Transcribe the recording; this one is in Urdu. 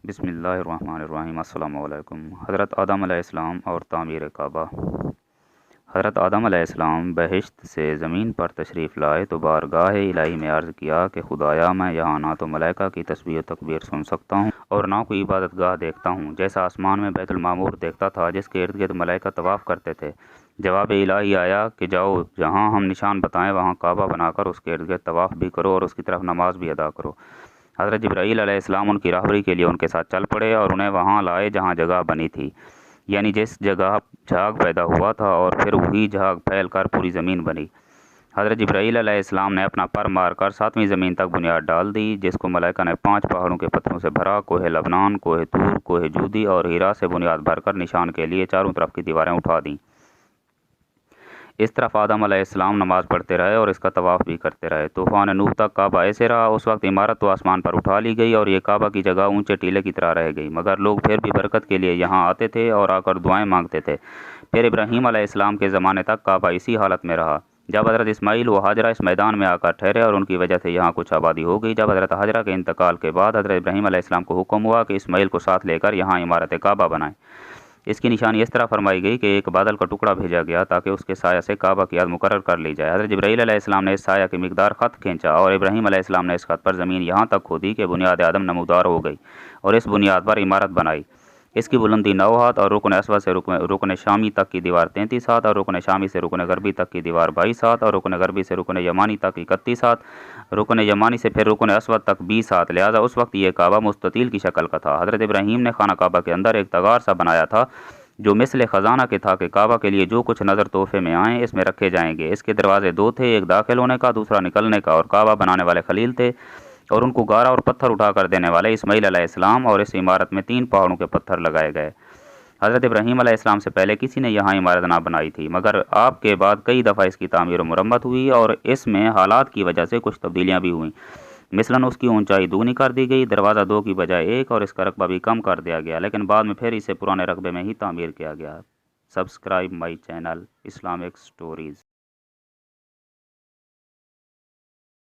بسم اللہ الرحمن الرحیم۔ السلام علیکم۔ حضرت آدم علیہ السلام اور تعمیر کعبہ۔ حضرت آدم علیہ السلام بہشت سے زمین پر تشریف لائے تو بارگاہ الہی میں عرض کیا کہ خدایا، میں یہاں نہ تو ملائکہ کی تسبیح و تکبیر سن سکتا ہوں اور نہ کوئی عبادت گاہ دیکھتا ہوں جیسا آسمان میں بیت المعمور دیکھتا تھا جس کے ارد گرد ملائکہ طواف کرتے تھے۔ جواب الہی آیا کہ جاؤ، جہاں ہم نشان بتائیں وہاں کعبہ بنا کر اس کے ارد گرد طواف بھی کرو اور اس کی طرف نماز بھی ادا کرو۔ حضرت جبرائیل علیہ السلام ان کی راہبری کے لیے ان کے ساتھ چل پڑے اور انہیں وہاں لائے جہاں جگہ بنی تھی، یعنی جس جگہ جھاگ پیدا ہوا تھا، اور پھر وہی جھاگ پھیل کر پوری زمین بنی۔ حضرت جبرائیل علیہ السلام نے اپنا پر مار کر 7ویں زمین تک بنیاد ڈال دی، جس کو ملائکہ نے 5 پہاڑوں کے پتھروں سے بھرا۔ کوہ لبنان، کوہ طور، کوہ جودی اور ہیرا سے بنیاد بھر کر نشان کے لیے چاروں طرف کی دیواریں اٹھا دیں۔ اس طرف آدم علیہ السلام نماز پڑھتے رہے اور اس کا طواف بھی کرتے رہے۔ طوفان نوح تک کعبہ ایسے رہا۔ اس وقت عمارت تو آسمان پر اٹھا لی گئی اور یہ کعبہ کی جگہ اونچے ٹیلے کی طرح رہ گئی، مگر لوگ پھر بھی برکت کے لیے یہاں آتے تھے اور آ کر دعائیں مانگتے تھے۔ پھر ابراہیم علیہ السلام کے زمانے تک کعبہ اسی حالت میں رہا۔ جب حضرت اسماعیل و ہاجرہ اس میدان میں آ کر ٹھہرے اور ان کی وجہ سے یہاں کچھ آبادی ہو گئی۔ جب حضرت ہاجرہ کے انتقال کے بعد حضرت ابراہیم علیہ السلام کو حکم ہوا کہ اسماعیل کو ساتھ لے کر یہاں عمارت کعبہ بنائیں۔ اس کی نشانی اس طرح فرمائی گئی کہ ایک بادل کا ٹکڑا بھیجا گیا تاکہ اس کے سایہ سے کعبہ کی حد مقرر کر لی جائے۔ حضرت جبرائیل علیہ السلام نے اس سایہ کی مقدار خط کھینچا اور ابراہیم علیہ السلام نے اس خط پر زمین یہاں تک کھودی کہ بنیاد آدم نمودار ہو گئی اور اس بنیاد پر عمارت بنائی۔ اس کی بلندی 9 ہاتھ اور رکن اسود سے رکن شامی تک کی دیوار 33 ہاتھ اور رکن شامی سے رکن غربی تک کی دیوار 22 ہاتھ اور رکن غربی سے رکن یمانی تک 31 ہاتھ، رکن یمانی سے پھر رکن اسود تک 20 ہاتھ۔ لہذا اس وقت یہ کعبہ مستطیل کی شکل کا تھا۔ حضرت ابراہیم نے خانہ کعبہ کے اندر ایک تغار سا بنایا تھا جو مثل خزانہ کے تھا کہ کعبہ کے لیے جو کچھ نظر تحفے میں آئیں اس میں رکھے جائیں گے۔ اس کے دروازے 2 تھے، ایک داخل ہونے کا، دوسرا نکلنے کا، اور کعبہ بنانے والے خلیل تھے اور ان کو گارا اور پتھر اٹھا کر دینے والے اسماعیل علیہ السلام، اور اس عمارت میں 3 پہاڑوں کے پتھر لگائے گئے۔ حضرت ابراہیم علیہ السلام سے پہلے کسی نے یہاں عمارت نہ بنائی تھی، مگر آپ کے بعد کئی دفعہ اس کی تعمیر و مرمت ہوئی اور اس میں حالات کی وجہ سے کچھ تبدیلیاں بھی ہوئیں۔ مثلاً اس کی اونچائی 2 کر دی گئی، دروازہ 2 کی بجائے 1، اور اس کا رقبہ بھی کم کر دیا گیا، لیکن بعد میں پھر اسے پرانے رقبے میں ہی تعمیر کیا گیا۔ Subscribe my channel Islamic stories.